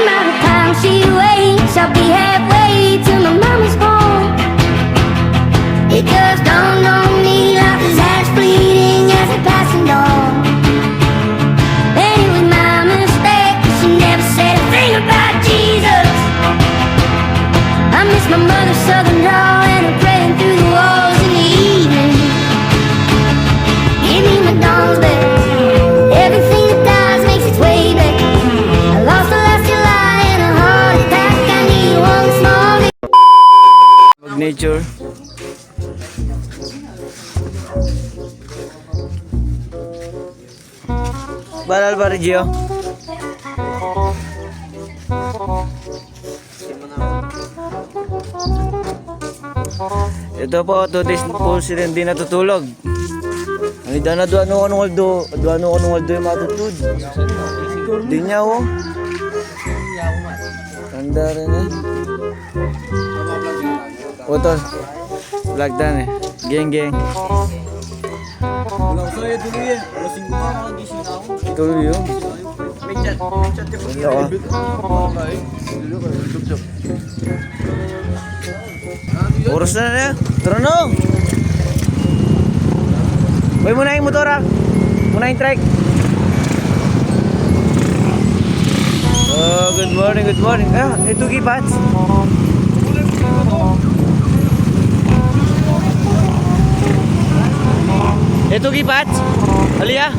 And by the time she wakes, I'll be halfway to my mama's home. It just dawned on me life is as fleeting as a passing dawn. And it was my mistake, 'cause she never said a thing about Jesus. I miss my mother's southern drawl and her praying through the walls in the evening. Give me my dawn's back. Everything that dies makes its way back. I lost the last July in a heart attack. I need one small day. Nature. Balal ba, Regio? Ito po, 2 days po sila hindi natutulog. Ay, dana duano Waldo yung matutulog. Di niya, oh. Tanda rin eh. Oto, vlog dan eh. Geng. Wala ko sa'yo tuloy eh. Lasing ko nga, gising na ako. Tuloy yun. May chat Wala ka. Oras na na. Tronong! Uy, muna yung motor ah. Muna yung trike. Oh, good morning. Ah, ito kipats. Ito kipats. Alia.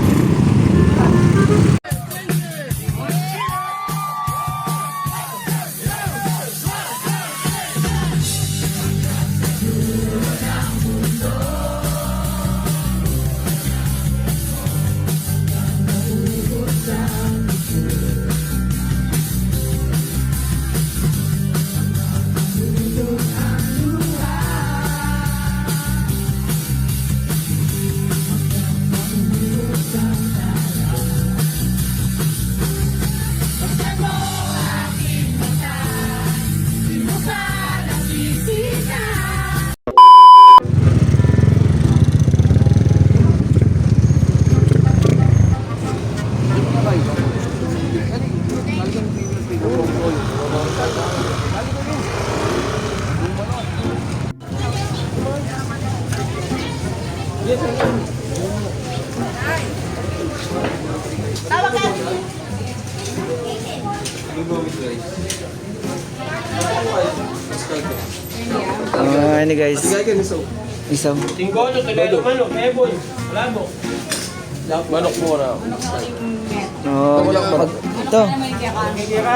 Ini guys. Isaw. Tinggono, tagalog manok, eboy, labo. Manok mura. Oh, ito.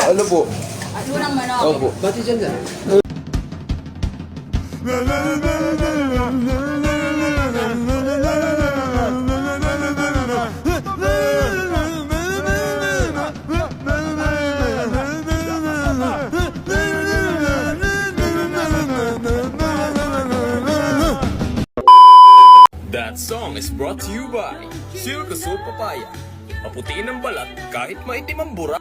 Ano po? Lunang manok. Opo. Bati dyan dyan. That song is brought to you by Silcosul Papaya. Maputiin ang balat kahit maitim ang bura.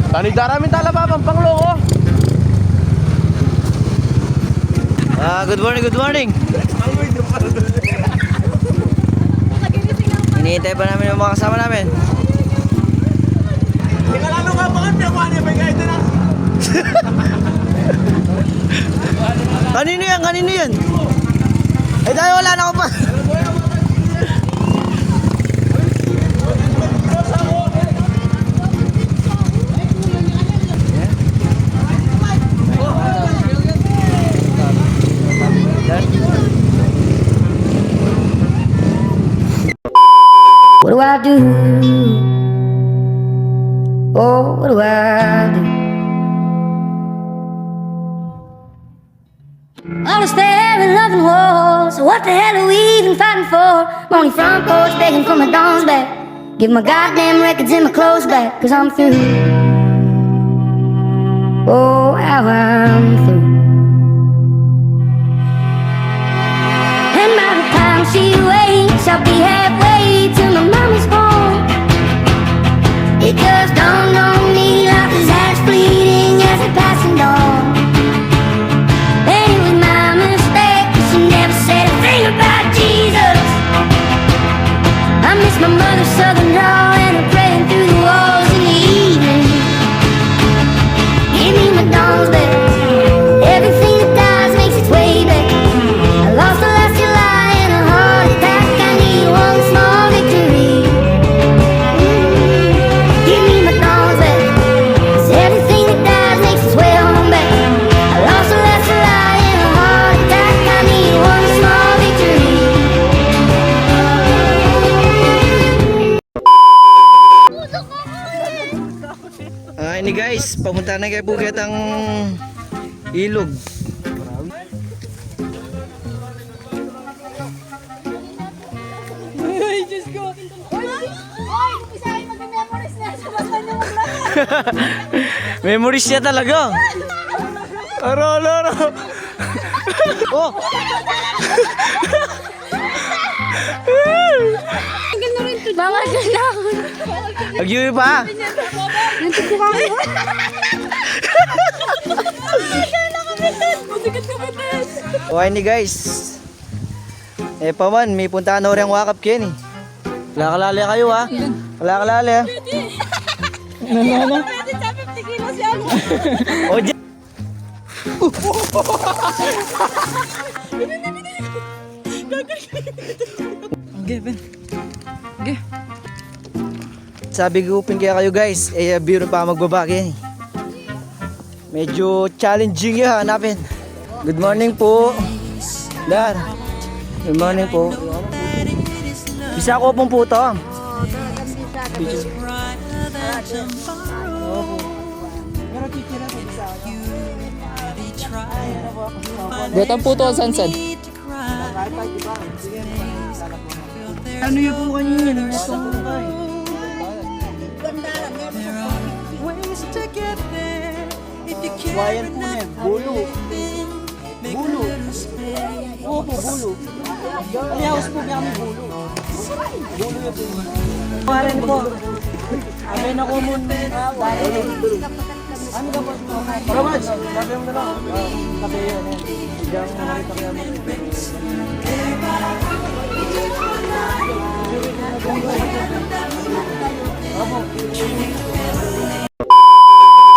Tani daramin talaba pampanglo. Good morning. Hinihintay pa namin yung mga kasama namin. Ikalano ka pa kami ako ano may kahit na. Kanino yan? Ay dahil wala na ako pa. What do I do? Oh, what do I do? All this fair and loving war, so what the hell are we even fighting for? I'm on the front porch begging for my dawn's back. Give my goddamn records and my clothes back, 'cause I'm through. Oh, how I'm through. And by the time she wakes, I'll be halfway to my mama's home. It just dawned on me life is as fleeting as a passing dawn. And it was my mistake, 'cause she never said a thing about Jesus. southern drawl and I'm praying through the walls in the evening. Give me my dawn's back. Everything that dies makes its way back. I lost her last July in a heart attack. I need one small victory. Give me my dawn's back. 'Cause everything that dies makes its way on back. I lost her last July in a heart attack. I need one small victory. Ini guys, pamunta na kay Buget ang ilog. Memories niya talaga. Aro. Oh. Mga ganun. Agyuy pa. Okay ni guys. Paman, may puntahan na rin ang wakap Kenny. Wala kalali kayo ha. Wala kalali ha. Pwede sa 50 kilos yan. O dyan. Okay, Ben. Okay. Sabi gupin kaya kayo guys, biro pa magbabagi. Medyo challenging yun hanapin. Good morning po. Dar. Good morning po. Bisa ko pong puto. Betang puto ang sansan. Ano yung po kanina? Wayan po niya, bulo. Bulo. Opo, bulo. Alihaos po kami bulo. Bulo yung po. Waran po. Abay na ko muna. Ano ka po? Ramad, sabi mo na lang. Sabi yun. Diyan mo nakita kaya mo.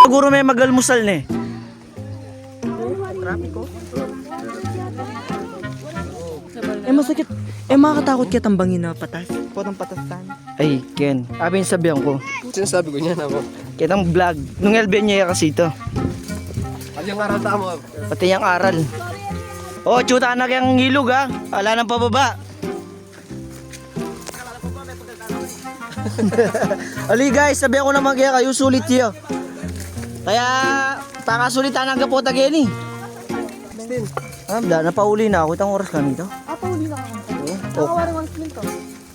Siguro may magalmusal na eh. Masakit. Makakatakot ka tambangin na patas. Potong patas tan. Ay, Ken. Abin sabihan ko. Sinasabi ko niyan ako. Kitang vlog. Nung LB niya kasi ito. Ano yung araw tamo? Pati yung aral. Oh, chuta na kayang ilog ha. Wala nang pababa. Ali guys, sabi ko naman kaya kayo sulit yun. Kaya pakasulitan ang kapota gini. Napauli na ako. Itang oras kami ito. Pauli na ako. Okay. Ang spin to.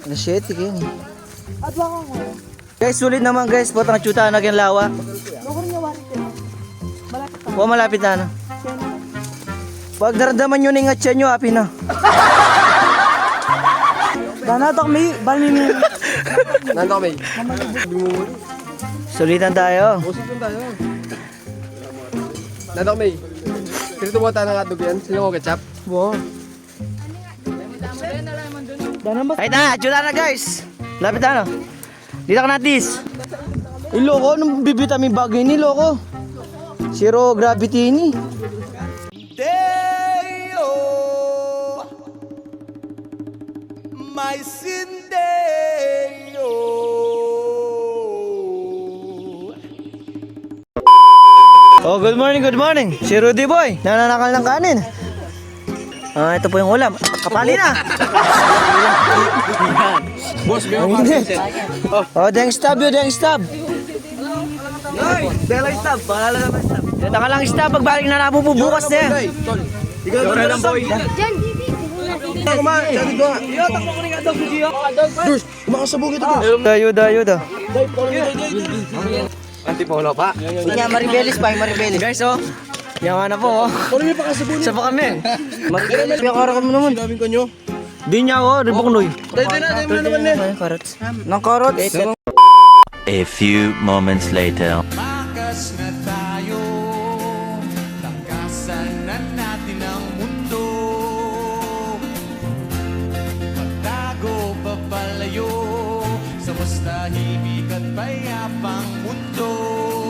Na shit, gini. At baka ko. Guys, sulit naman guys. Potang chuta na kayang lawa. Lokor niya wari ko. Malapit pa. Huwag malapit na na. Pag naramdaman nyo na yung atya nyo, happy na. Danatok may balin mo. Nandito kami. Sulitan tayo. Busog lang tayo. Nandito kami. Pinito mo tayo ng hotdog yan. Sino ko ketchup? Wow. Danan ba? Ay na, chuta na guys. Lapit na no. Dito ka natis. Iloko, nung bibitamin bagay ni Loko. Zero gravity ni. Deo, my Sindeo. Oh, good morning, good morning. Si Rudy Boy, nananakal ng kanin. Ito po yung ulam. Kapali na. Boss, may Oh, deng stab yun, deng stab. Ay, deng stab. Bahala naman stab. Dito ka lang stab, pagbalik na nabubukas na yan. Ikaw na lang boy. Dayo. Antipolo pa. Yan, Maribelis pa, Maribelis. Guys, oh. Yaman na po, oh. Sa pa kami. Maribelis, may karakan mo naman. Daming kanyo. Di niya, oh. Ribok noy. Dahil na naman eh. Carrots. Nang carrots. A few moments later. Makas na tayo, takasan na natin ang mundo. Pagtago, papalayo, sa tahimik at payapang mundo.